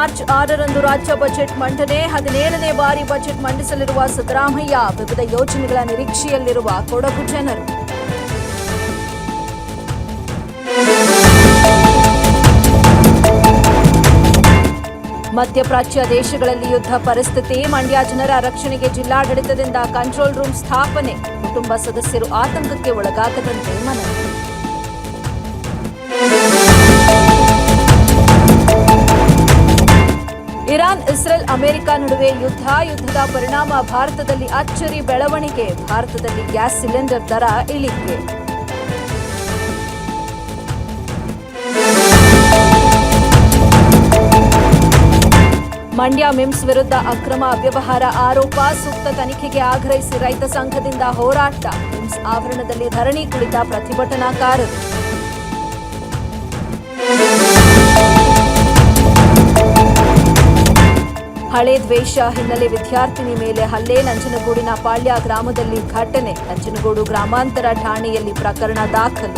March 6ರಂದು ರಾಜ್ಯ budget ಮಂಡನೆ. 17ನೇ ಬಾರಿ ಬಜೆಟ್ ಮಂಡಿಸಲಿರುವ ಸಿದ್ದರಾಮಯ್ಯ. ವಿವಿಧ ಯೋಜನೆಗಳ ನಿರೀಕ್ಷೆಯಲ್ಲಿರುವ ಕೊಡಗು ಜನರು. ಮಧ್ಯಪ್ರಾಚ್ಯ ದೇಶಗಳಲ್ಲಿ ಯುದ್ಧ ಪರಿಸ್ಥಿತಿ. ಮಂಡ್ಯ ಜನರ ರಕ್ಷಣೆಗೆ ಜಿಲ್ಲಾಡಳಿತದಿಂದ ಕಂಟ್ರೋಲ್ ರೂಮ್ ಸ್ಥಾಪನೆ. ಕುಟುಂಬ ಸದಸ್ಯರು ಆತಂಕಕ್ಕೆ ಒಳಗಾಗದಂತೆ ಮನವಿ. ಇರಾನ್, ಇಸ್ರೇಲ್, ಅಮೆರಿಕ ನಡುವೆ ಯುದ್ಧದ ಪರಿಣಾಮ ಭಾರತದಲ್ಲಿ ಅಚ್ಚರಿ ಬೆಳವಣಿಗೆ. ಭಾರತದಲ್ಲಿ ಗ್ಯಾಸ್ ಸಿಲಿಂಡರ್ ದರ ಇಳಿಕೆ. ಮಂಡ್ಯ ಮಿಮ್ಸ್ ವಿರುದ್ಧ ಅಕ್ರಮ ಅವ್ಯವಹಾರ ಆರೋಪ. ಸೂಕ್ತ ತನಿಖೆಗೆ ಆಗ್ರಹಿಸಿ ರೈತ ಸಂಘದಿಂದ ಹೋರಾಟ. ಮಿಮ್ಸ್ ಆವರಣದಲ್ಲಿ ಧರಣಿ ಕುಳಿತ ಪ್ರತಿಭಟನಾಕಾರರು. ಹಳೆ ದ್ವೇಷ ಹಿನ್ನೆಲೆ ವಿದ್ಯಾರ್ಥಿನಿ ಮೇಲೆ ಹಲ್ಲೆ. ನಂಜನಗೂಡಿನ ಪಾಳ್ಯ ಗ್ರಾಮದಲ್ಲಿ ಘಟನೆ. ನಂಜನಗೂಡು ಗ್ರಾಮಾಂತರ ಠಾಣೆಯಲ್ಲಿ ಪ್ರಕರಣ ದಾಖಲು.